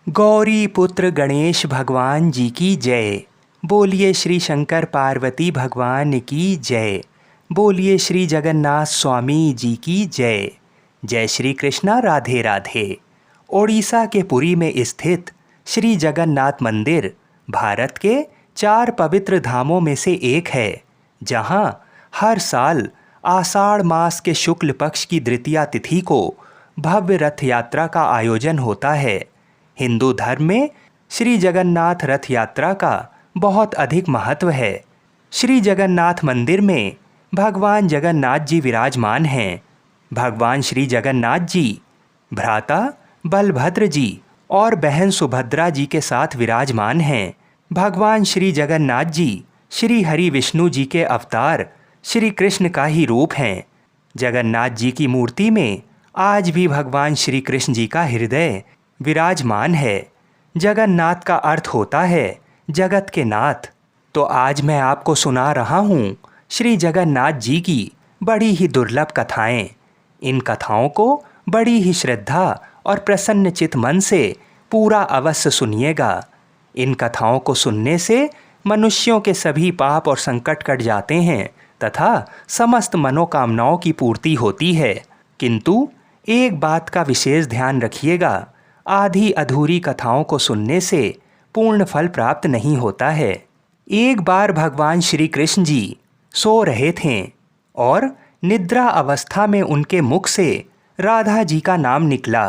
गौरी पुत्र गणेश भगवान जी की जय। बोलिए श्री शंकर पार्वती भगवान की जय। बोलिए श्री जगन्नाथ स्वामी जी की जय। जय श्री कृष्णा, राधे राधे। ओडिशा के पुरी में स्थित श्री जगन्नाथ मंदिर भारत के 4 पवित्र धामों में से एक है, जहां हर साल आषाढ़ मास के शुक्ल पक्ष की द्वितीया तिथि को भव्य रथ यात्रा का आयोजन होता है। हिंदू धर्म में श्री जगन्नाथ रथ यात्रा का बहुत अधिक महत्व है। श्री जगन्नाथ मंदिर में भगवान जगन्नाथ जी विराजमान हैं। भगवान श्री जगन्नाथ जी भ्राता बलभद्र जी और बहन सुभद्रा जी के साथ विराजमान हैं। भगवान श्री जगन्नाथ जी श्री हरि विष्णु जी के अवतार श्री कृष्ण का ही रूप हैं। जगन्नाथ जी की मूर्ति में आज भी भगवान श्री कृष्ण जी का हृदय विराजमान है। जगन्नाथ का अर्थ होता है जगत के नाथ। तो आज मैं आपको सुना रहा हूँ श्री जगन्नाथ जी की बड़ी ही दुर्लभ कथाएं। इन कथाओं को बड़ी ही श्रद्धा और प्रसन्नचित मन से पूरा अवश्य सुनिएगा। इन कथाओं को सुनने से मनुष्यों के सभी पाप और संकट कट जाते हैं तथा समस्त मनोकामनाओं की पूर्ति होती है। किंतु एक बात का विशेष ध्यान रखिएगा, आधी अधूरी कथाओं को सुनने से पूर्ण फल प्राप्त नहीं होता है। एक बार भगवान श्री कृष्ण जी सो रहे थे और निद्रा अवस्था में उनके मुख से राधा जी का नाम निकला।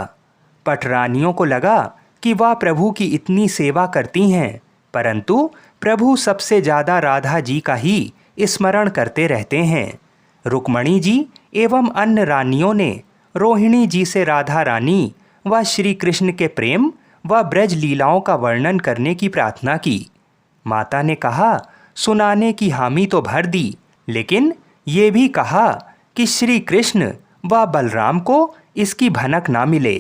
पटरानियों को लगा कि वह प्रभु की इतनी सेवा करती हैं, परंतु प्रभु सबसे ज़्यादा राधा जी का ही स्मरण करते रहते हैं। रुक्मणी जी एवं अन्य रानियों ने रोहिणी जी से राधा रानी व श्री कृष्ण के प्रेम व ब्रज लीलाओं का वर्णन करने की प्रार्थना की। माता ने कहा, सुनाने की हामी तो भर दी, लेकिन ये भी कहा कि श्री कृष्ण व बलराम को इसकी भनक ना मिले।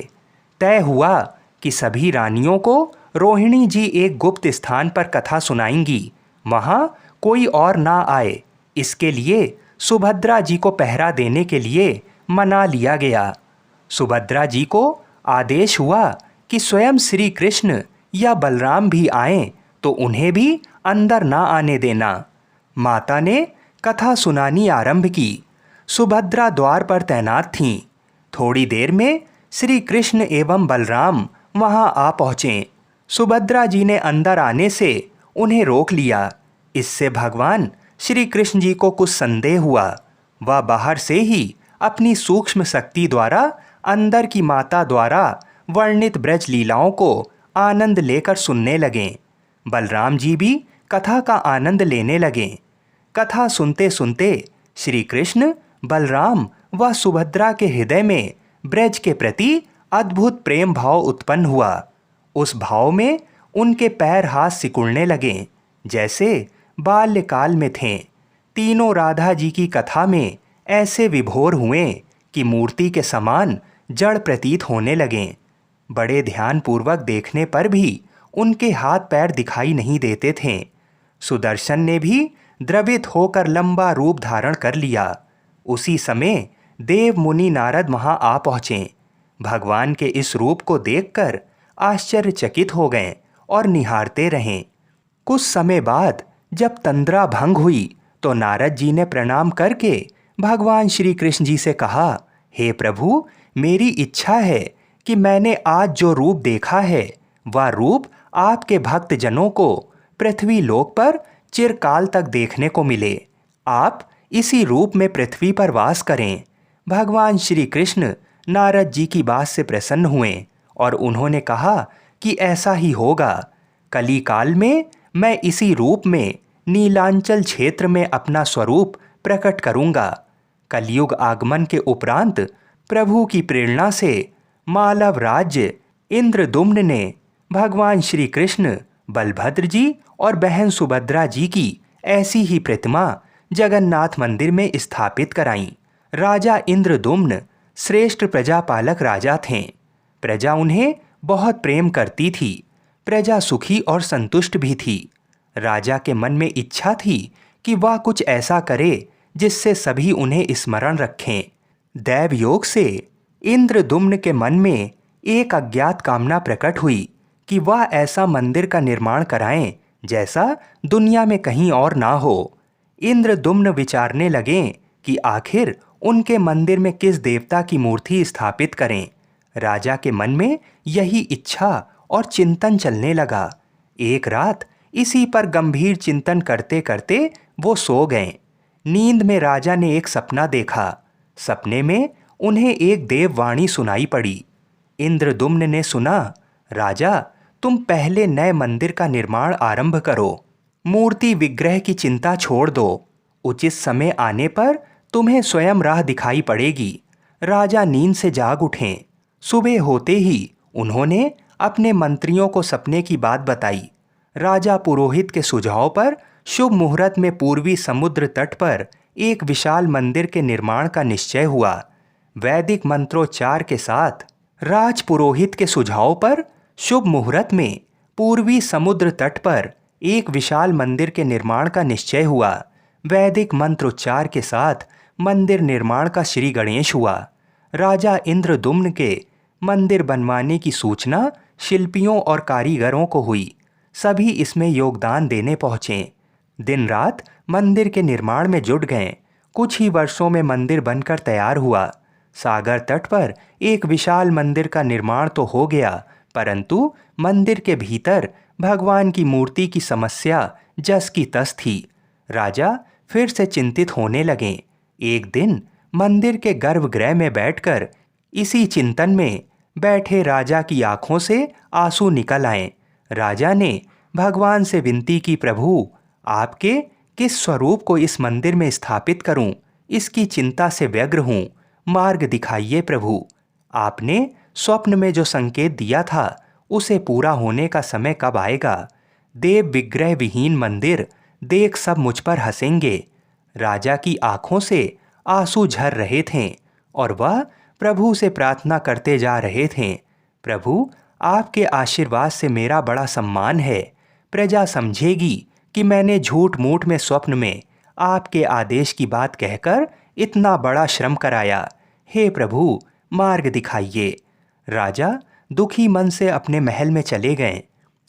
तय हुआ कि सभी रानियों को रोहिणी जी एक गुप्त स्थान पर कथा सुनाएंगी, वहाँ कोई और ना आए। इसके लिए सुभद्रा जी को पहरा देने के लिए मना लिया गया। सुभद्रा जी को आदेश हुआ कि स्वयं श्री कृष्ण या बलराम भी आएं तो उन्हें भी अंदर ना आने देना। माता ने कथा सुनानी आरंभ की। सुभद्रा द्वार पर तैनात थीं। थोड़ी देर में श्री कृष्ण एवं बलराम वहां आ पहुँचे। सुभद्रा जी ने अंदर आने से उन्हें रोक लिया। इससे भगवान श्री कृष्ण जी को कुछ संदेह हुआ। वह बाहर से ही अपनी सूक्ष्म शक्ति द्वारा अंदर की माता द्वारा वर्णित ब्रज लीलाओं को आनंद लेकर सुनने लगे। बलराम जी भी कथा का आनंद लेने लगे। कथा सुनते सुनते श्री कृष्ण, बलराम व सुभद्रा के हृदय में ब्रज के प्रति अद्भुत प्रेम भाव उत्पन्न हुआ। उस भाव में उनके पैर हाथ सिकुड़ने लगे, जैसे बाल्यकाल में थे। तीनों राधा जी की कथा में ऐसे विभोर हुए कि मूर्ति के समान जड़ प्रतीत होने लगे। बड़े ध्यानपूर्वक देखने पर भी उनके हाथ पैर दिखाई नहीं देते थे। सुदर्शन ने भी द्रवित होकर लंबा रूप धारण कर लिया। उसी समय देव मुनि नारद वहां आ पहुँचे। भगवान के इस रूप को देखकर आश्चर्यचकित हो गए और निहारते रहें। कुछ समय बाद जब तंद्रा भंग हुई तो नारद जी ने प्रणाम करके भगवान श्री कृष्ण जी से कहा, हे प्रभु, मेरी इच्छा है कि मैंने आज जो रूप देखा है वह रूप आपके भक्त जनों को पृथ्वी लोक पर चिरकाल तक देखने को मिले। आप इसी रूप में पृथ्वी पर वास करें। भगवान श्री कृष्ण नारद जी की बात से प्रसन्न हुए और उन्होंने कहा कि ऐसा ही होगा। कली काल में मैं इसी रूप में नीलांचल क्षेत्र में अपना स्वरूप प्रकट करूंगा। कलयुग आगमन के उपरांत प्रभु की प्रेरणा से मालव राज्य इंद्रदुम्न ने भगवान श्री कृष्ण, बलभद्र जी और बहन सुभद्रा जी की ऐसी ही प्रतिमा जगन्नाथ मंदिर में स्थापित कराई। राजा इंद्रदुम्न श्रेष्ठ प्रजापालक राजा थे। प्रजा उन्हें बहुत प्रेम करती थी। प्रजा सुखी और संतुष्ट भी थी। राजा के मन में इच्छा थी कि वह कुछ ऐसा करे जिससे सभी उन्हें स्मरण रखें। दैव योग से इंद्रदुम्न के मन में एक अज्ञात कामना प्रकट हुई कि वह ऐसा मंदिर का निर्माण कराएं जैसा दुनिया में कहीं और ना हो। इंद्रदुम्न विचारने लगे कि आखिर उनके मंदिर में किस देवता की मूर्ति स्थापित करें। राजा के मन में यही इच्छा और चिंतन चलने लगा। एक रात इसी पर गंभीर चिंतन करते करते वो सो गए। नींद में राजा ने एक सपना देखा। सपने में उन्हें एक देववाणी सुनाई पड़ी। इंद्रदुम्न ने सुना, राजा, तुम पहले नए मंदिर का निर्माण आरंभ करो। मूर्ति विग्रह की चिंता छोड़ दो। उचित समय आने पर तुम्हें स्वयं राह दिखाई पड़ेगी। राजा नींद से जाग उठे। सुबह होते ही उन्होंने अपने मंत्रियों को सपने की बात बताई। राजा पुरोहित के सुझाव पर शुभ मुहूर्त में पूर्वी समुद्र तट पर एक विशाल मंदिर के निर्माण का निश्चय हुआ। वैदिक मंत्रोच्चार के साथ राज पुरोहित के सुझाव पर शुभ मुहूर्त में पूर्वी समुद्र तट पर एक विशाल मंदिर के निर्माण का निश्चय हुआ। वैदिक मंत्रोच्चार के साथ मंदिर निर्माण का श्री गणेश हुआ। राजा इंद्रदुम्न के मंदिर बनवाने की सूचना शिल्पियों और कारीगरों को हुई। सभी इसमें योगदान देने पहुँचे। दिन रात मंदिर के निर्माण में जुट गए। कुछ ही वर्षों में मंदिर बनकर तैयार हुआ। सागर तट पर एक विशाल मंदिर का निर्माण तो हो गया, परंतु मंदिर के भीतर भगवान की मूर्ति की समस्या जस की तस थी। राजा फिर से चिंतित होने लगे। एक दिन मंदिर के गर्भगृह में बैठकर इसी चिंतन में बैठे राजा की आंखों से आंसू निकल आए। राजा ने भगवान से विनती की, प्रभु, आपके किस स्वरूप को इस मंदिर में स्थापित करूं, इसकी चिंता से व्यग्र हूं। मार्ग दिखाइए प्रभु। आपने स्वप्न में जो संकेत दिया था उसे पूरा होने का समय कब आएगा? देव विग्रह विहीन मंदिर देख सब मुझ पर हंसेंगे। राजा की आंखों से आंसू झर रहे थे और वह प्रभु से प्रार्थना करते जा रहे थे, प्रभु, आपके आशीर्वाद से मेरा बड़ा सम्मान है। प्रजा समझेगी कि मैंने झूठ मूठ में स्वप्न में आपके आदेश की बात कहकर इतना बड़ा श्रम कराया। हे प्रभु, मार्ग दिखाइए। राजा दुखी मन से अपने महल में चले गए।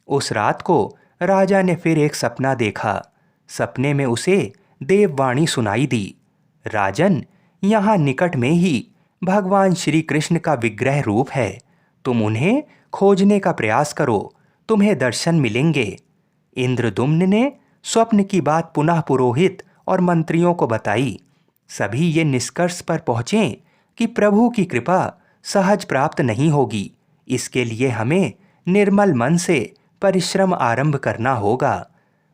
उस रात को राजा ने फिर एक सपना देखा। सपने में उसे देववाणी सुनाई दी, राजन, यहाँ निकट में ही भगवान श्री कृष्ण का विग्रह रूप है। तुम उन्हें खोजने का प्रयास करो, तुम्हें दर्शन मिलेंगे। इंद्रदुम्न ने स्वप्न की बात पुनः पुरोहित और मंत्रियों को बताई। सभी ये निष्कर्ष पर पहुँचे कि प्रभु की कृपा सहज प्राप्त नहीं होगी। इसके लिए हमें निर्मल मन से परिश्रम आरंभ करना होगा।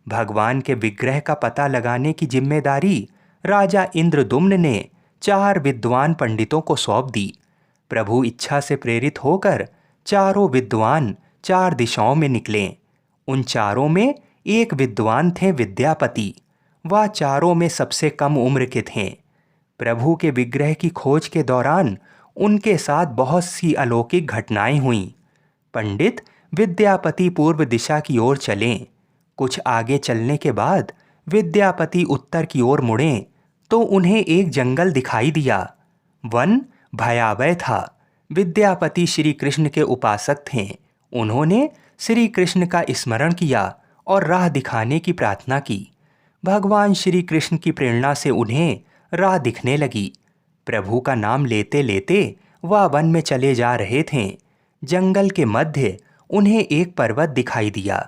भगवान के विग्रह का पता लगाने की जिम्मेदारी राजा इंद्रदुम्न ने 4 विद्वान पंडितों को सौंप दी। प्रभु इच्छा से प्रेरित होकर चारों विद्वान 4 दिशाओं में निकले। उन चारों में एक विद्वान थे विद्यापति। वह चारों में सबसे कम उम्र के थे। प्रभु के विग्रह की खोज के दौरान उनके साथ बहुत सी अलौकिक घटनाएं हुईं। पंडित विद्यापति पूर्व दिशा की ओर चले। कुछ आगे चलने के बाद विद्यापति उत्तर की ओर मुड़े तो उन्हें एक जंगल दिखाई दिया। वन भयावह था। विद्यापति श्री कृष्ण के उपासक थे। उन्होंने श्री कृष्ण का स्मरण किया और राह दिखाने की प्रार्थना की। भगवान श्री कृष्ण की प्रेरणा से उन्हें राह दिखने लगी। प्रभु का नाम लेते लेते वह वन में चले जा रहे थे। जंगल के मध्य उन्हें एक पर्वत दिखाई दिया।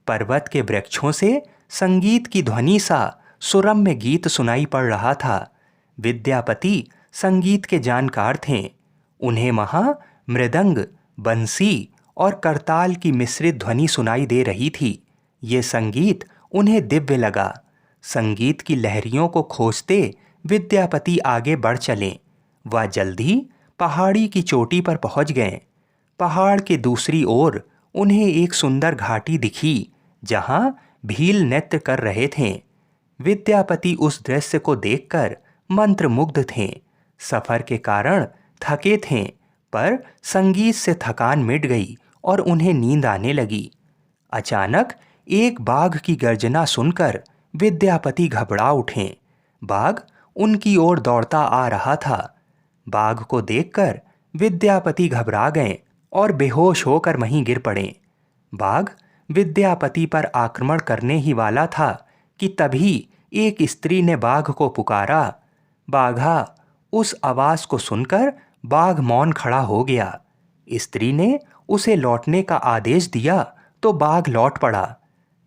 पर्वत के वृक्षों से संगीत की ध्वनि सा सुरम्य गीत सुनाई पड़ रहा था। विद्यापति संगीत के जानकार थे। उन्हें वहाँ मृदंग, बंसी और करताल की मिश्रित ध्वनि सुनाई दे रही थी। ये संगीत उन्हें दिव्य लगा। संगीत की लहरियों को खोजते विद्यापति आगे बढ़ चले। वह जल्दी पहाड़ी की चोटी पर पहुंच गए। पहाड़ के दूसरी ओर उन्हें एक सुंदर घाटी दिखी जहां भील नृत्य कर रहे थे। विद्यापति उस दृश्य को देखकर मंत्रमुग्ध थे। सफर के कारण थके थे, पर संगीत से थकान मिट गई और उन्हें नींद आने लगी। अचानक एक बाघ की गर्जना सुनकर विद्यापति घबरा उठे। बाघ उनकी ओर दौड़ता आ रहा था। बाघ को देखकर विद्यापति घबरा गए और बेहोश होकर वहीं गिर पड़े। बाघ विद्यापति पर आक्रमण करने ही वाला था कि तभी एक स्त्री ने बाघ को पुकारा। बाघा! उस आवाज को सुनकर बाघ मौन खड़ा हो गया। स्त्री ने उसे लौटने का आदेश दिया तो बाघ लौट पड़ा।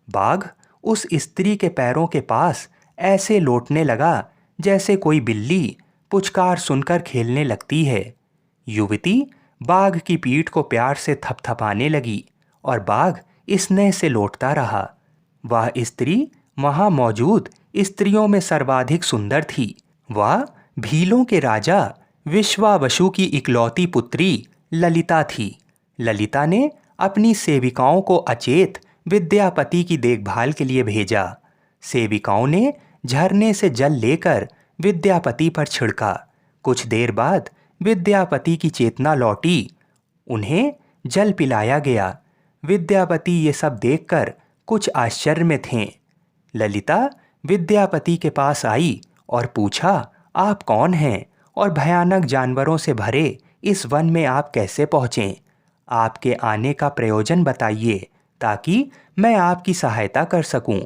बाघ उस स्त्री के पैरों के पास ऐसे लौटने लगा जैसे कोई बिल्ली पुचकार सुनकर खेलने लगती है। युवती बाघ की पीठ को प्यार से थपथपाने लगी और बाघ स्नेह से लौटता रहा। वह स्त्री वहां मौजूद स्त्रियों में सर्वाधिक सुंदर थी। वह भीलों के राजा विश्वावसु की इकलौती पुत्री ललिता थी। ललिता ने अपनी सेविकाओं को अचेत विद्यापति की देखभाल के लिए भेजा। सेविकाओं ने झरने से जल लेकर विद्यापति पर छिड़का। कुछ देर बाद विद्यापति की चेतना लौटी। उन्हें जल पिलाया गया। विद्यापति ये सब देखकर कुछ आश्चर्य में थे। ललिता विद्यापति के पास आई और पूछा, आप कौन हैं और भयानक जानवरों से भरे इस वन में आप कैसे पहुँचें? आपके आने का प्रयोजन बताइए ताकि मैं आपकी सहायता कर सकूं।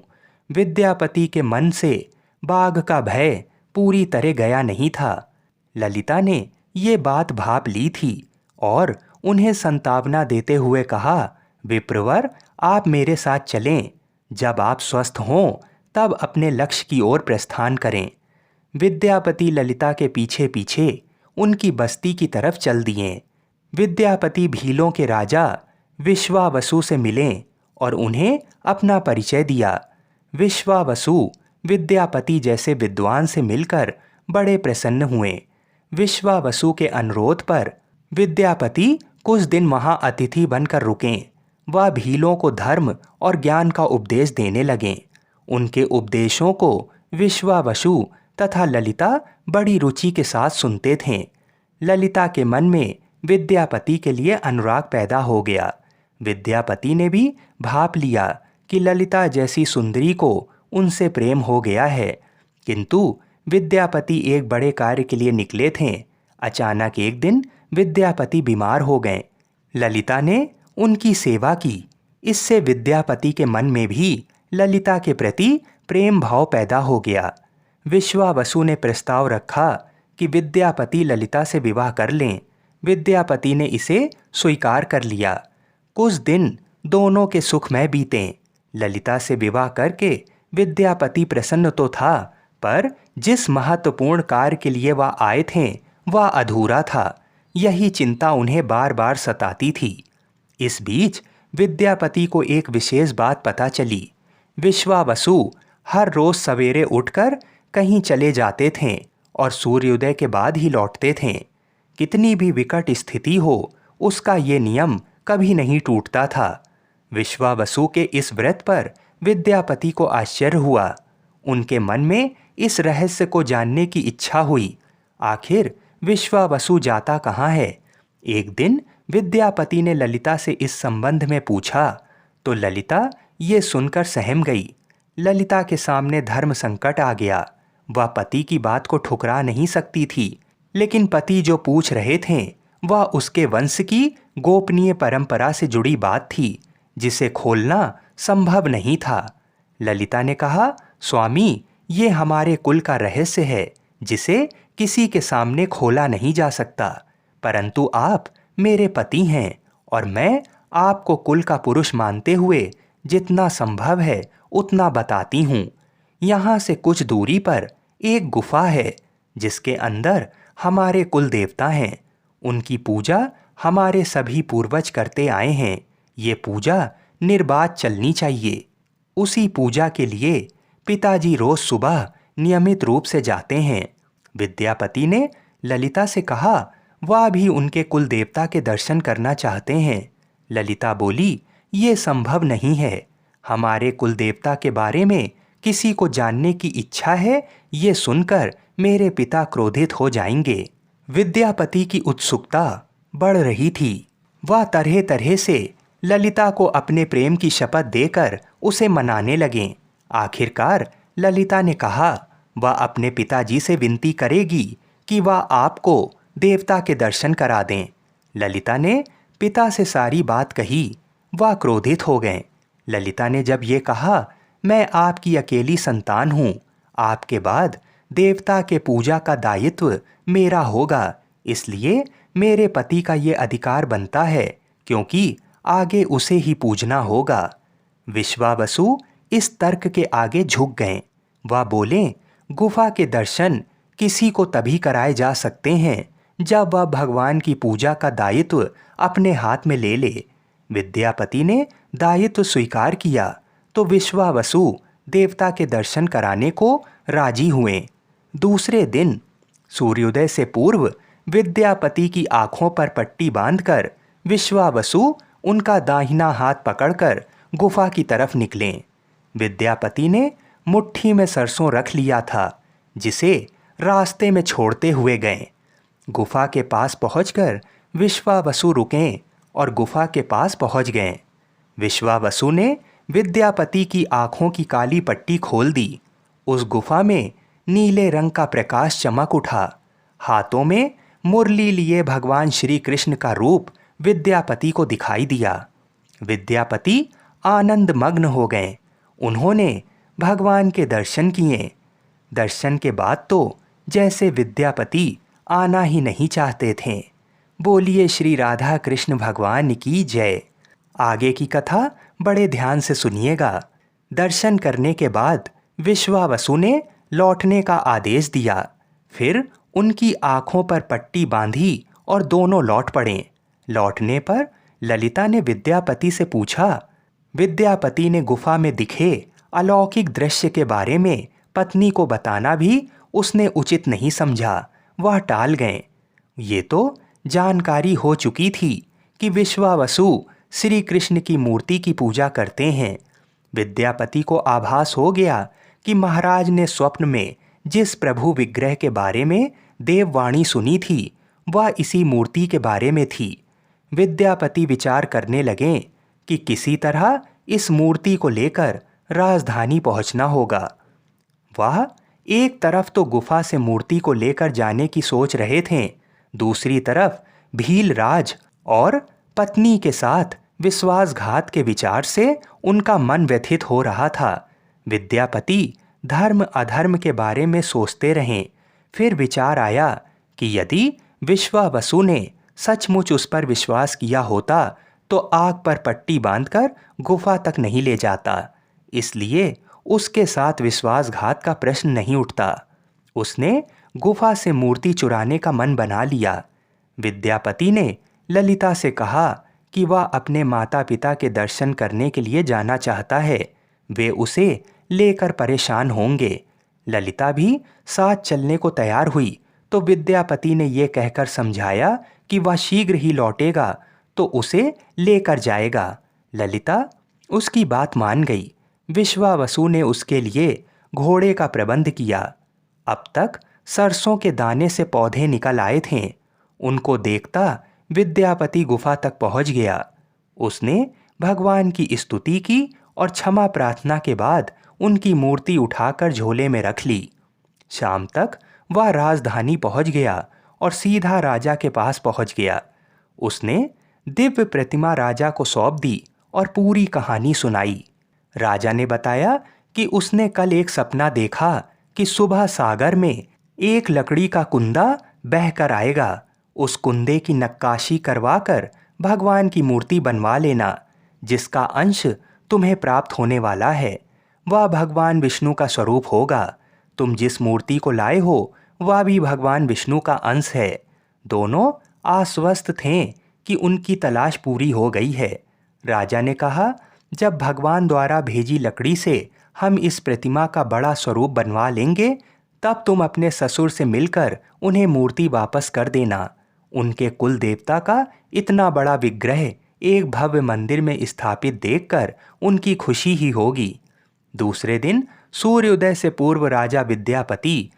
विद्यापति के मन से बाघ का भय पूरी तरह गया नहीं था। ललिता ने ये बात भाप ली थी और उन्हें संतावना देते हुए कहा, विप्रवर, आप मेरे साथ चलें। जब आप स्वस्थ हों तब अपने लक्ष्य की ओर प्रस्थान करें। विद्यापति ललिता के पीछे पीछे उनकी बस्ती की तरफ चल दिए। विद्यापति भीलों के राजा विश्वावसु से मिले और उन्हें अपना परिचय दिया। विश्वावसु विद्यापति जैसे विद्वान से मिलकर बड़े प्रसन्न हुए। विश्वावसु के अनुरोध पर विद्यापति कुछ दिन वहां अतिथि बनकर रुके। वह भीलों को धर्म और ज्ञान का उपदेश देने लगे। उनके उपदेशों को विश्वावसु तथा ललिता बड़ी रुचि के साथ सुनते थे। ललिता के मन में विद्यापति के लिए अनुराग पैदा हो गया। विद्यापति ने भी भाप लिया कि ललिता जैसी सुंदरी को उनसे प्रेम हो गया है। किंतु विद्यापति एक बड़े कार्य के लिए निकले थे। अचानक एक दिन विद्यापति बीमार हो गए। ललिता ने उनकी सेवा की। इससे विद्यापति के मन में भी ललिता के प्रति प्रेम भाव पैदा हो गया। विश्वावसु ने प्रस्ताव रखा कि विद्यापति ललिता से विवाह कर लें। विद्यापति ने इसे स्वीकार कर लिया। कुछ दिन दोनों के सुखमय बीते। ललिता से विवाह करके विद्यापति प्रसन्न तो था, पर जिस महत्वपूर्ण कार्य के लिए वह आए थे वह अधूरा था। यही चिंता उन्हें बार बार सताती थी। इस बीच विद्यापति को एक विशेष बात पता चली। विश्वावसु हर रोज सवेरे उठकर कहीं चले जाते थे और सूर्योदय के बाद ही लौटते थे। कितनी भी विकट स्थिति हो, उसका ये नियम कभी नहीं टूटता था। विश्वावसु के इस व्रत पर विद्यापति को आश्चर्य हुआ। उनके मन में इस रहस्य को जानने की इच्छा हुई। आखिर विश्वावसु जाता कहाँ है? एक दिन विद्यापति ने ललिता से इस संबंध में पूछा तो ललिता ये सुनकर सहम गई। ललिता के सामने धर्म संकट आ गया। वह पति की बात को ठुकरा नहीं सकती थी, लेकिन पति जो पूछ रहे थे वह उसके वंश की गोपनीय परंपरा से जुड़ी बात थी, जिसे खोलना संभव नहीं था। ललिता ने कहा, स्वामी, ये हमारे कुल का रहस्य है जिसे किसी के सामने खोला नहीं जा सकता। परंतु आप मेरे पति हैं और मैं आपको कुल का पुरुष मानते हुए जितना संभव है उतना बताती हूँ। यहाँ से कुछ दूरी पर एक गुफा है जिसके अंदर हमारे कुल देवता हैं। उनकी पूजा हमारे सभी पूर्वज करते आए हैं। ये पूजा निर्बाध चलनी चाहिए। उसी पूजा के लिए पिताजी रोज सुबह नियमित रूप से जाते हैं। विद्यापति ने ललिता से कहा वह भी उनके कुल देवता के दर्शन करना चाहते हैं। ललिता बोली, ये संभव नहीं है। हमारे कुल देवता के बारे में किसी को जानने की इच्छा है, ये सुनकर मेरे पिता क्रोधित हो जाएंगे। विद्यापति की उत्सुकता बढ़ रही थी। वह तरह तरह से ललिता को अपने प्रेम की शपथ देकर उसे मनाने लगे। आखिरकार ललिता ने कहा वह अपने पिताजी से विनती करेगी कि वह आपको देवता के दर्शन करा दें। ललिता ने पिता से सारी बात कही। वह क्रोधित हो गए। ललिता ने जब ये कहा, मैं आपकी अकेली संतान हूँ, आपके बाद देवता के पूजा का दायित्व मेरा होगा, इसलिए मेरे पति का ये अधिकार बनता है, क्योंकि आगे उसे ही पूजना होगा। विश्वावसु इस तर्क के आगे झुक गए। वह बोले, गुफा के दर्शन किसी को तभी कराए जा सकते हैं जब वह भगवान की पूजा का दायित्व अपने हाथ में ले ले। विद्यापति ने दायित्व स्वीकार किया तो विश्वावसु देवता के दर्शन कराने को राजी हुए। दूसरे दिन सूर्योदय से पूर्व विद्यापति की आंखों पर पट्टी बांधकर विश्वावसु उनका दाहिना हाथ पकड़कर गुफा की तरफ निकले। विद्यापति ने मुट्ठी में सरसों रख लिया था, जिसे रास्ते में छोड़ते हुए गए। गुफा के पास पहुंचकर विश्वावसु रुके और गुफा के पास पहुंच गए। विश्वावसु ने विद्यापति की आंखों की काली पट्टी खोल दी। उस गुफा में नीले रंग का प्रकाश चमक उठा। हाथों में मुरली लिए भगवान श्री कृष्ण का रूप विद्यापति को दिखाई दिया। विद्यापति आनंद मग्न हो गए। उन्होंने भगवान के दर्शन किए। दर्शन के बाद तो जैसे विद्यापति आना ही नहीं चाहते थे। बोलिए श्री राधा कृष्ण भगवान की जय। आगे की कथा बड़े ध्यान से सुनिएगा। दर्शन करने के बाद विश्वावसु ने लौटने का आदेश दिया। फिर उनकी आंखों पर पट्टी बांधी और दोनों लौट पड़े। लौटने पर ललिता ने विद्यापति से पूछा। विद्यापति ने गुफा में दिखे अलौकिक दृश्य के बारे में पत्नी को बताना भी उसने उचित नहीं समझा। वह टाल गए। ये तो जानकारी हो चुकी थी कि विश्वावसु श्री कृष्ण की मूर्ति की पूजा करते हैं। विद्यापति को आभास हो गया कि महाराज ने स्वप्न में जिस प्रभु विग्रह के बारे में देववाणी सुनी थी वह इसी मूर्ति के बारे में थी। विद्यापति विचार करने लगे कि किसी तरह इस मूर्ति को लेकर राजधानी पहुंचना होगा। वह एक तरफ तो गुफा से मूर्ति को लेकर जाने की सोच रहे थे, दूसरी तरफ भीलराज और पत्नी के साथ विश्वासघात के विचार से उनका मन व्यथित हो रहा था। विद्यापति धर्म अधर्म के बारे में सोचते रहे। फिर विचार आया कि यदि विश्वावसु ने सचमुच उस पर विश्वास किया होता तो आग पर पट्टी बांधकर गुफा तक नहीं ले जाता, इसलिए उसके साथ विश्वासघात का प्रश्न नहीं उठता। उसने गुफा से मूर्ति चुराने का मन बना लिया। विद्यापति ने ललिता से कहा कि वह अपने माता पिता के दर्शन करने के लिए जाना चाहता है, वे उसे लेकर परेशान होंगे। ललिता भी साथ चलने को तैयार हुई तो विद्यापति ने यह कहकर समझाया कि वह शीघ्र ही लौटेगा तो उसे लेकर जाएगा। ललिता उसकी बात मान गई। विश्वावसु ने उसके लिए घोड़े का प्रबंध किया। अब तक सरसों के दाने से पौधे निकल आए थे। उनको देखता विद्यापति गुफा तक पहुंच गया। उसने भगवान की स्तुति की और क्षमा प्रार्थना के बाद उनकी मूर्ति उठाकर झोले में रख ली। शाम तक वह राजधानी पहुंच गया और सीधा राजा के पास पहुंच गया। उसने दिव्य प्रतिमा राजा को सौंप दी और पूरी कहानी सुनाई। राजा ने बताया कि उसने कल एक सपना देखा कि सुबह सागर में एक लकड़ी का कुंदा बहकर आएगा। उस कुंदे की नक्काशी करवाकर भगवान की मूर्ति बनवा लेना, जिसका अंश तुम्हें प्राप्त होने वाला है। वह भगवान विष्णु का स्वरूप होगा। तुम जिस मूर्ति को लाए हो वह भी भगवान विष्णु का अंश है। दोनों आश्वस्त थे कि उनकी तलाश पूरी हो गई है। राजा ने कहा, जब भगवान द्वारा भेजी लकड़ी से हम इस प्रतिमा का बड़ा स्वरूप बनवा लेंगे तब तुम अपने ससुर से मिलकर उन्हें मूर्ति वापस कर देना। उनके कुल देवता का इतना बड़ा विग्रह एक भव्य मंदिर में स्थापित देखकर उनकी खुशी ही होगी। दूसरे दिन सूर्योदय से पूर्व राजा विद्यापति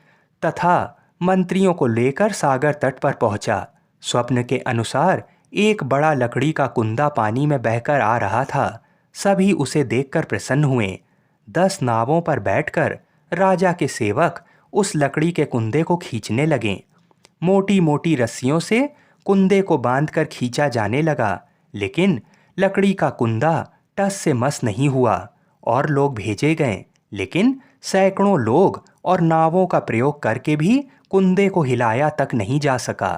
तथा मंत्रियों को लेकर सागर तट पर पहुंचा। स्वप्न के अनुसार एक बड़ा लकड़ी का कुंदा पानी में बहकर आ रहा था। सभी उसे देखकर प्रसन्न हुए। 10 नावों पर बैठकर राजा के सेवक उस लकड़ी के कुंदे को खींचने लगे। मोटी मोटी रस्सियों से कुंदे को बांधकर खींचा जाने लगा, लेकिन लकड़ी का कुंदा टस से मस नहीं हुआ और लोग भेजे गए, लेकिन सैकड़ों लोग और नावों का प्रयोग करके भी कुंदे को हिलाया तक नहीं जा सका।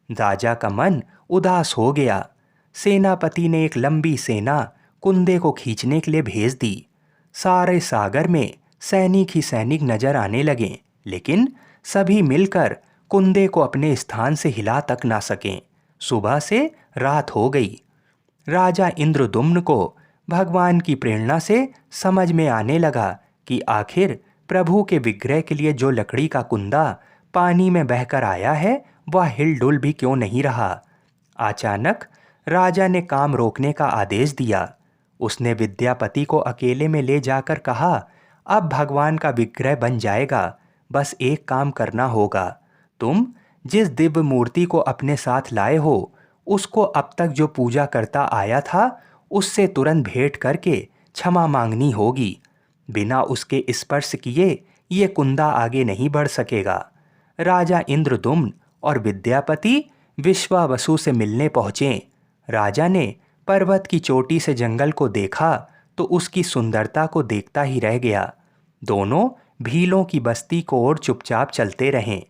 राजा का मन उदास हो गया। सेनापति ने एक लंबी सेना कुंदे को खींचने के लिए भेज दी। सारे सागर में सैनिक ही सैनिक नजर आने लगे, लेकिन सभी मिलकर कुंदे को अपने स्थान से हिला तक ना सकें। सुबह से रात हो गई। राजा इंद्रदुम्न को भगवान की प्रेरणा से समझ में आने लगा कि आखिर प्रभु के विग्रह के लिए जो लकड़ी का कुंदा पानी में बहकर आया है वह हिलडुल भी क्यों नहीं रहा। अचानक राजा ने काम रोकने का आदेश दिया। उसने विद्यापति को अकेले में ले जाकर कहा, अब भगवान का विग्रह बन जाएगा, बस एक काम करना होगा। तुम जिस दिव्य मूर्ति को अपने साथ लाए हो उसको अब तक जो पूजा करता आया था उससे तुरंत भेंट करके क्षमा मांगनी होगी। बिना उसके स्पर्श किए ये कुंदा आगे नहीं बढ़ सकेगा। राजा इंद्रदुम्न और विद्यापति विश्वावसु से मिलने पहुँचे। राजा ने पर्वत की चोटी से जंगल को देखा तो उसकी सुंदरता को देखता ही रह गया। दोनों भीलों की बस्ती को ओर चुपचाप चलते रहें।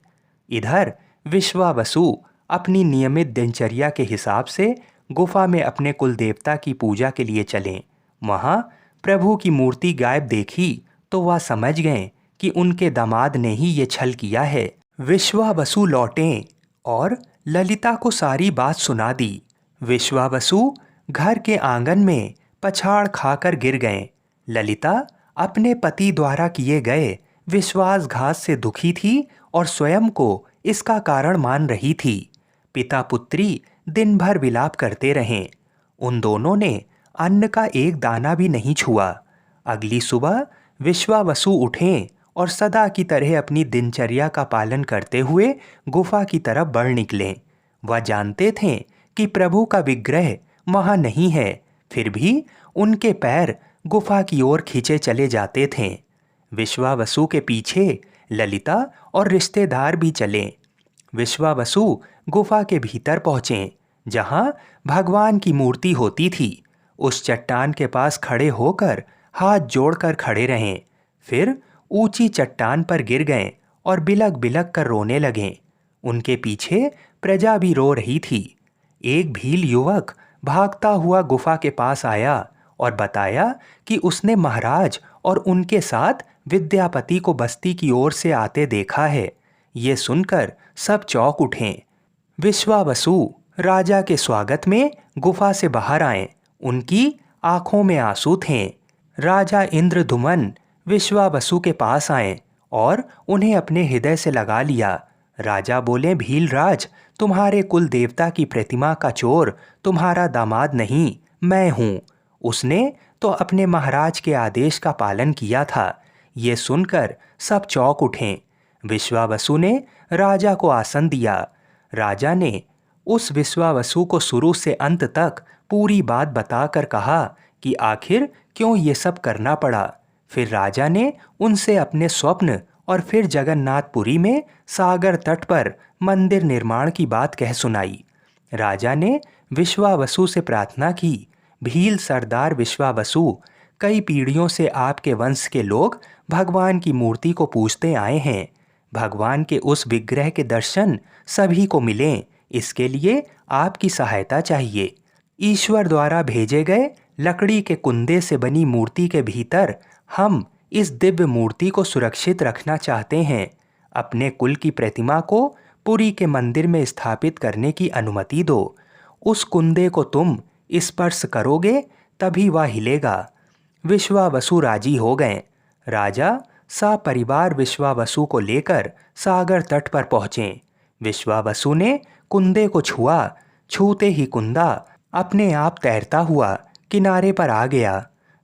इधर विश्वावसु अपनी नियमित दिनचर्या के हिसाब से गुफा में अपने कुल देवता की पूजा के लिए चले। वहाँ प्रभु की मूर्ति गायब देखी तो वह समझ गए कि उनके दामाद ने ही ये छल किया है। विश्वावसु लौटे और ललिता को सारी बात सुना दी। विश्वावसु घर के आंगन में पछाड़ खाकर गिर गए। ललिता अपने पति द्वारा किए गए विश्वासघात से दुखी थी और स्वयं को इसका कारण मान रही थी। पिता पुत्री दिन भर विलाप करते रहे। उन दोनों ने अन्न का एक दाना भी नहीं छुआ। अगली सुबह विश्वावसु उठे और सदा की तरह अपनी दिनचर्या का पालन करते हुए गुफा की तरफ बढ़ निकले। वह जानते थे कि प्रभु का विग्रह वहाँ नहीं है, फिर भी उनके पैर गुफा की ओर खींचे चले जाते थे। विश्वावसु के पीछे ललिता और रिश्तेदार भी चले। विश्वावसु गुफा के भीतर पहुँचे जहाँ भगवान की मूर्ति होती थी। उस चट्टान के पास खड़े होकर हाथ जोड़कर खड़े रहें। फिर ऊंची चट्टान पर गिर गए और बिलक बिलक कर रोने लगे। उनके पीछे प्रजा भी रो रही थी। एक भील युवक भागता हुआ गुफा के पास आया और बताया कि उसने महाराज और उनके साथ विद्यापति को बस्ती की ओर से आते देखा है। ये सुनकर सब चौंक उठे। विश्वावसु राजा के स्वागत में गुफा से बाहर आए। उनकी आंखों में आंसू थे। राजा इंद्रदुमन विश्वावसु के पास आए और उन्हें अपने हृदय से लगा लिया। राजा बोले, भीलराज, तुम्हारे कुल देवता की प्रतिमा का चोर तुम्हारा दामाद नहीं, मैं हूँ। उसने तो अपने महाराज के आदेश का पालन किया था। ये सुनकर सब चौंक उठे। विश्वावसु ने राजा को आसन दिया। राजा ने उस विश्वावसु को शुरू से अंत तक पूरी बात बताकर कहा कि आखिर क्यों ये सब करना पड़ा। फिर राजा ने उनसे अपने स्वप्न और फिर जगन्नाथपुरी में सागर तट पर मंदिर निर्माण की बात कह सुनाई। राजा ने विश्वावसु से प्रार्थना की, भील सरदार विश्वावसु, कई पीढ़ियों से आपके वंश के लोग भगवान की मूर्ति को पूजते आए हैं। भगवान के उस विग्रह के दर्शन सभी को मिलें, इसके लिए आपकी सहायता चाहिए। ईश्वर द्वारा भेजे गए लकड़ी के कुंदे से बनी मूर्ति के भीतर हम इस दिव्य मूर्ति को सुरक्षित रखना चाहते हैं। अपने कुल की प्रतिमा को पुरी के मंदिर में स्थापित करने की अनुमति दो। उस कुंदे को तुम स्पर्श करोगे तभी वह हिलेगा। विश्वावसु राजी हो गए। राजा सपरिवार विश्वावसु को लेकर सागर तट पर पहुँचे। विश्वावसु ने कुंदे को छुआ। छूते ही कुंदा अपने आप तैरता हुआ किनारे पर आ गया।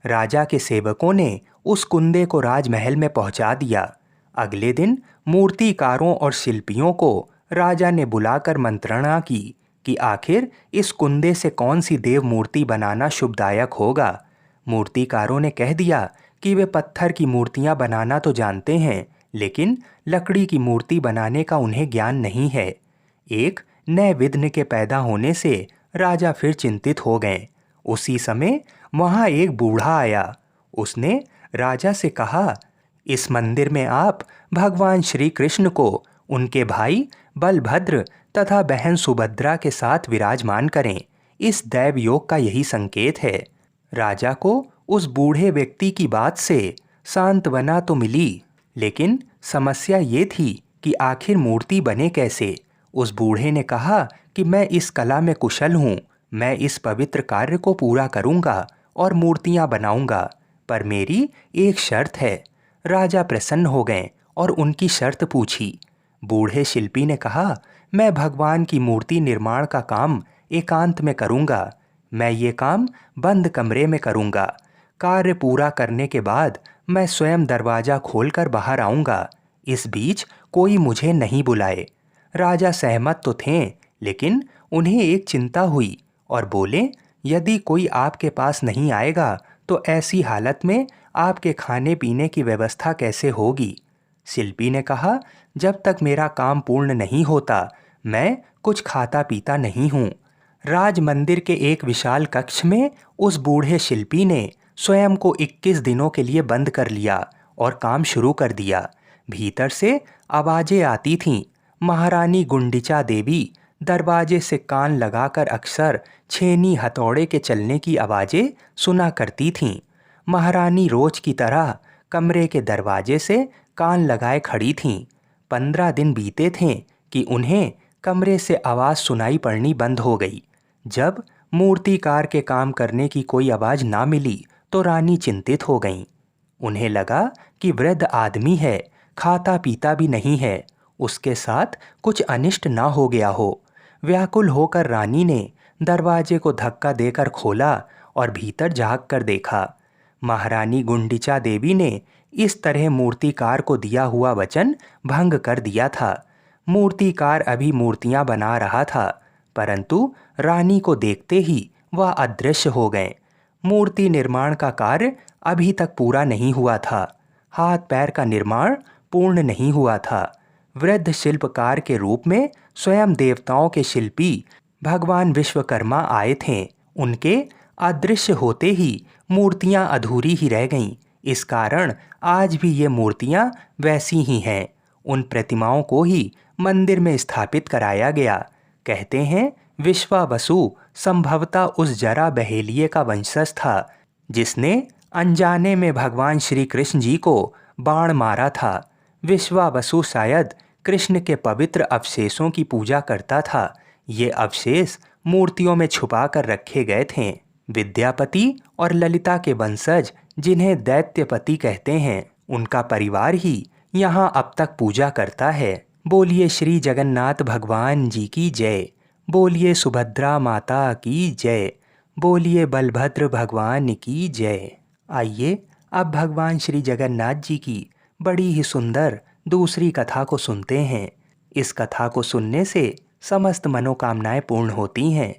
राजा के सेवकों ने उस कुंदे को राजमहल में पहुंचा दिया। अगले दिन मूर्तिकारों और शिल्पियों को राजा ने बुलाकर मंत्रणा की कि आखिर इस कुंदे से कौन सी देव मूर्ति बनाना शुभदायक होगा। मूर्तिकारों ने कह दिया कि वे पत्थर की मूर्तियां बनाना तो जानते हैं, लेकिन लकड़ी की मूर्ति बनाने का उन्हें ज्ञान नहीं है। एक नए विघ्न के पैदा होने से राजा फिर चिंतित हो गए। उसी समय वहाँ एक बूढ़ा आया। उसने राजा से कहा, इस मंदिर में आप भगवान श्री कृष्ण को उनके भाई बलभद्र तथा बहन सुभद्रा के साथ विराजमान करें। इस दैव योग का यही संकेत है। राजा को उस बूढ़े व्यक्ति की बात से सांत्वना तो मिली, लेकिन समस्या ये थी कि आखिर मूर्ति बने कैसे। उस बूढ़े ने कहा कि मैं इस कला में कुशल हूँ, मैं इस पवित्र कार्य को पूरा करूँगा और मूर्तियाँ बनाऊँगा, पर मेरी एक शर्त है। राजा प्रसन्न हो गए और उनकी शर्त पूछी। बूढ़े शिल्पी ने कहा, मैं भगवान की मूर्ति निर्माण का काम एकांत में करूँगा। मैं ये काम बंद कमरे में करूँगा। कार्य पूरा करने के बाद मैं स्वयं दरवाज़ा खोलकर बाहर आऊँगा। इस बीच कोई मुझे नहीं बुलाए। राजा सहमत तो थे, लेकिन उन्हें एक चिंता हुई और बोले, यदि कोई आपके पास नहीं आएगा तो ऐसी हालत में आपके खाने पीने की व्यवस्था कैसे होगी। शिल्पी ने कहा, जब तक मेरा काम पूर्ण नहीं होता मैं कुछ खाता पीता नहीं हूँ। राज मंदिर के एक विशाल कक्ष में उस बूढ़े शिल्पी ने स्वयं को 21 दिनों के लिए बंद कर लिया और काम शुरू कर दिया। भीतर से आवाज़ें आती थीं। महारानी गुंडिचा देवी दरवाजे से कान लगाकर अक्सर छेनी हथौड़े के चलने की आवाज़ें सुना करती थीं। महारानी रोज की तरह कमरे के दरवाजे से कान लगाए खड़ी थीं। 15 दिन बीते थे कि उन्हें कमरे से आवाज़ सुनाई पड़नी बंद हो गई। जब मूर्तिकार के काम करने की कोई आवाज़ ना मिली तो रानी चिंतित हो गईं। उन्हें लगा कि वृद्ध आदमी है, खाता पीता भी नहीं है, उसके साथ कुछ अनिष्ट ना हो गया हो। व्याकुल होकर रानी ने दरवाजे को धक्का देकर खोला और भीतर झांक कर देखा। महारानी गुंडिचा देवी ने इस तरह मूर्तिकार को दिया हुआ वचन भंग कर दिया था। मूर्तिकार अभी मूर्तियां बना रहा था, परंतु रानी को देखते ही वह अदृश्य हो गए। मूर्ति निर्माण का कार्य अभी तक पूरा नहीं हुआ था। हाथ पैर का निर्माण पूर्ण नहीं हुआ था। वृद्ध शिल्पकार के रूप में स्वयं देवताओं के शिल्पी भगवान विश्वकर्मा आए थे। उनके अदृश्य होते ही मूर्तियां अधूरी ही रह गईं। इस कारण आज भी ये मूर्तियां वैसी ही हैं। उन प्रतिमाओं को ही मंदिर में स्थापित कराया गया। कहते हैं विश्वावसु संभवतः उस जरा बहेलिये का वंशज था जिसने अनजाने में भगवान श्री कृष्ण जी को बाण मारा था। विश्वावसु शायद कृष्ण के पवित्र अवशेषों की पूजा करता था। ये अवशेष मूर्तियों में छुपा कर रखे गए थे। विद्यापति और ललिता के वंशज जिन्हें दैत्यपति कहते हैं, उनका परिवार ही यहाँ अब तक पूजा करता है। बोलिए श्री जगन्नाथ भगवान जी की जय। बोलिए सुभद्रा माता की जय। बोलिए बलभद्र भगवान की जय। आइए अब भगवान श्री जगन्नाथ जी की बड़ी ही सुंदर दूसरी कथा को सुनते हैं। इस कथा को सुनने से समस्त मनोकामनाएं पूर्ण होती हैं।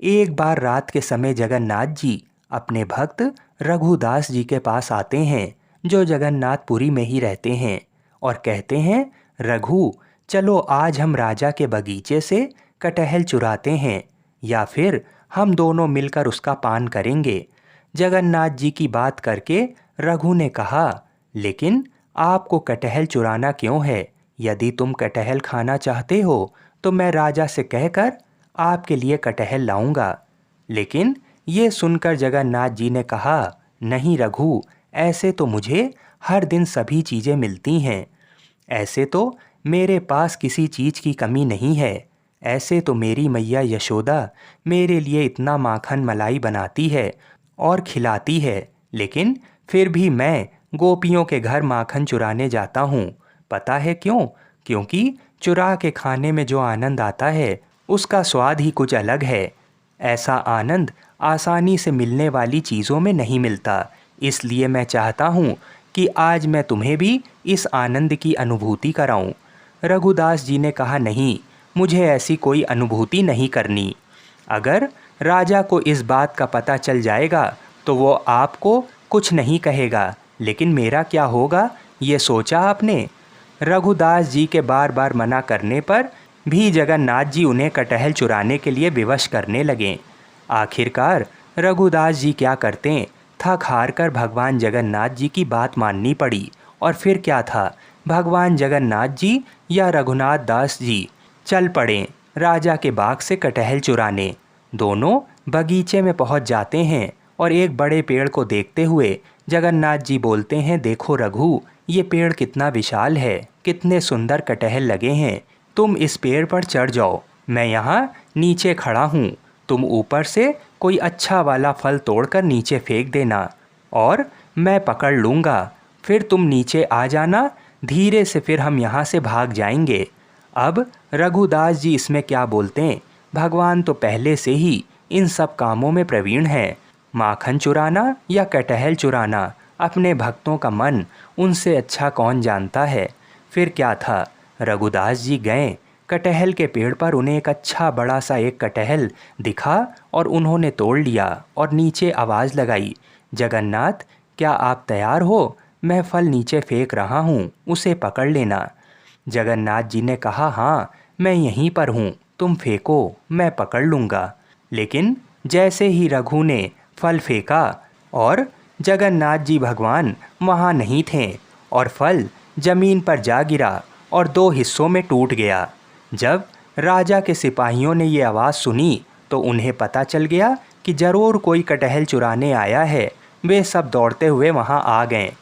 एक बार रात के समय जगन्नाथ जी अपने भक्त रघुदास जी के पास आते हैं, जो जगन्नाथपुरी में ही रहते हैं, और कहते हैं, रघु चलो आज हम राजा के बगीचे से कटहल चुराते हैं, या फिर हम दोनों मिलकर उसका पान करेंगे। जगन्नाथ जी की बात करके रघु ने कहा, लेकिन आपको कटहल चुराना क्यों है? यदि तुम कटहल खाना चाहते हो तो मैं राजा से कहकर आपके लिए कटहल लाऊंगा। लेकिन ये सुनकर जगन्नाथ जी ने कहा, नहीं रघु, ऐसे तो मुझे हर दिन सभी चीज़ें मिलती हैं। ऐसे तो मेरे पास किसी चीज़ की कमी नहीं है। ऐसे तो मेरी मैया यशोदा मेरे लिए इतना माखन मलाई बनाती है और खिलाती है, लेकिन फिर भी मैं गोपियों के घर माखन चुराने जाता हूँ। पता है क्यों? क्योंकि चुरा के खाने में जो आनंद आता है उसका स्वाद ही कुछ अलग है। ऐसा आनंद आसानी से मिलने वाली चीज़ों में नहीं मिलता। इसलिए मैं चाहता हूँ कि आज मैं तुम्हें भी इस आनंद की अनुभूति कराऊँ। रघुदास जी ने कहा, नहीं, मुझे ऐसी कोई अनुभूति नहीं करनी। अगर राजा को इस बात का पता चल जाएगा तो वो आपको कुछ नहीं कहेगा, लेकिन मेरा क्या होगा ये सोचा आपने? रघुदास जी के बार बार मना करने पर भी जगन्नाथ जी उन्हें कटहल चुराने के लिए विवश करने लगे। आखिरकार रघुदास जी क्या करते, थक हार कर भगवान जगन्नाथ जी की बात माननी पड़ी। और फिर क्या था, भगवान जगन्नाथ जी या रघुनाथ दास जी चल पड़े राजा के बाग से कटहल चुराने। दोनों बगीचे में पहुंच जाते हैं और एक बड़े पेड़ को देखते हुए जगन्नाथ जी बोलते हैं, देखो रघु, ये पेड़ कितना विशाल है, कितने सुंदर कटहल लगे हैं। तुम इस पेड़ पर चढ़ जाओ, मैं यहाँ नीचे खड़ा हूँ। तुम ऊपर से कोई अच्छा वाला फल तोड़कर नीचे फेंक देना और मैं पकड़ लूँगा। फिर तुम नीचे आ जाना धीरे से, फिर हम यहाँ से भाग जाएंगे। अब रघुदास जी इसमें क्या बोलते हैं, भगवान तो पहले से ही इन सब कामों में प्रवीण हैं। माखन चुराना या कटहल चुराना, अपने भक्तों का मन उनसे अच्छा कौन जानता है। फिर क्या था, रघुदास जी गए कटहल के पेड़ पर, उन्हें एक अच्छा बड़ा सा एक कटहल दिखा और उन्होंने तोड़ लिया और नीचे आवाज़ लगाई, जगन्नाथ क्या आप तैयार हो, मैं फल नीचे फेंक रहा हूँ, उसे पकड़ लेना। जगन्नाथ जी ने कहा, हाँ मैं यहीं पर हूँ, तुम फेंको, मैं पकड़ लूँगा। लेकिन जैसे ही रघु ने फल फेंका और जगन्नाथ जी भगवान वहाँ नहीं थे और फल जमीन पर जा गिरा और दो हिस्सों में टूट गया। जब राजा के सिपाहियों ने ये आवाज़ सुनी तो उन्हें पता चल गया कि ज़रूर कोई कटहल चुराने आया है। वे सब दौड़ते हुए वहाँ आ गए।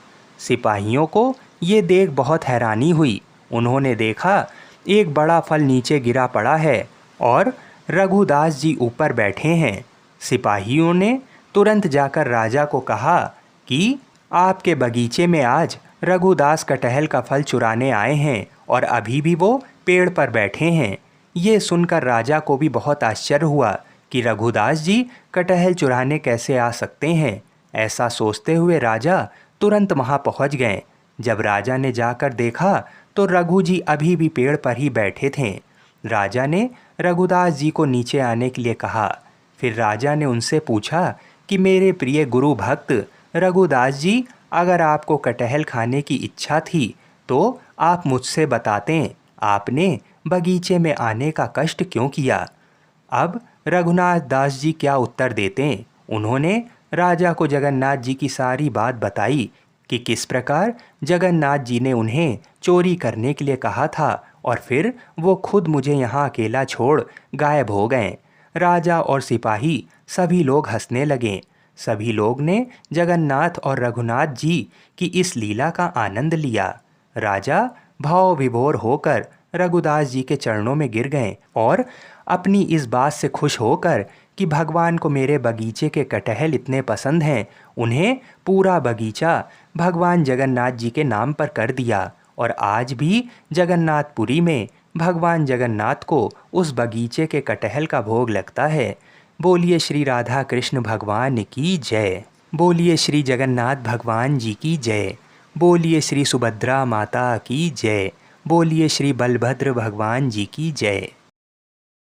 सिपाहियों को ये देख बहुत हैरानी हुई। उन्होंने देखा एक बड़ा फल नीचे गिरा पड़ा है और रघुदास जी ऊपर बैठे हैं। सिपाहियों ने तुरंत जाकर राजा को कहा कि आपके बगीचे में आज रघुदास कटहल का फल चुराने आए हैं और अभी भी वो पेड़ पर बैठे हैं। ये सुनकर राजा को भी बहुत आश्चर्य हुआ कि रघुदास जी कटहल चुराने कैसे आ सकते हैं। ऐसा सोचते हुए राजा तुरंत वहाँ पहुँच गए। जब राजा ने जाकर देखा तो रघु जी अभी भी पेड़ पर ही बैठे थे। राजा ने रघुदास जी को नीचे आने के लिए कहा। फिर राजा ने उनसे पूछा कि मेरे प्रिय गुरु भक्त रघुदास जी, अगर आपको कटहल खाने की इच्छा थी तो आप मुझसे बतातें, आपने बगीचे में आने का कष्ट क्यों किया। अब रघुनाथ दास जी क्या उत्तर देते। उन्होंने राजा को जगन्नाथ जी की सारी बात बताई कि किस प्रकार जगन्नाथ जी ने उन्हें चोरी करने के लिए कहा था और फिर वो खुद मुझे यहाँ अकेला छोड़ गायब हो गए। राजा और सिपाही सभी लोग हंसने लगे। सभी लोग ने जगन्नाथ और रघुनाथ जी की इस लीला का आनंद लिया। राजा भाव विभोर होकर रघुदास जी के चरणों में गिर गए और अपनी इस बात से खुश होकर कि भगवान को मेरे बगीचे के कटहल इतने पसंद हैं, उन्हें पूरा बगीचा भगवान जगन्नाथ जी के नाम पर कर दिया। और आज भी जगन्नाथपुरी में भगवान जगन्नाथ को उस बगीचे के कटहल का भोग लगता है। बोलिए श्री राधा कृष्ण भगवान की जय। बोलिए श्री जगन्नाथ भगवान जी की जय। बोलिए श्री सुभद्रा माता की जय। बोलिए श्री बलभद्र भगवान जी की जय।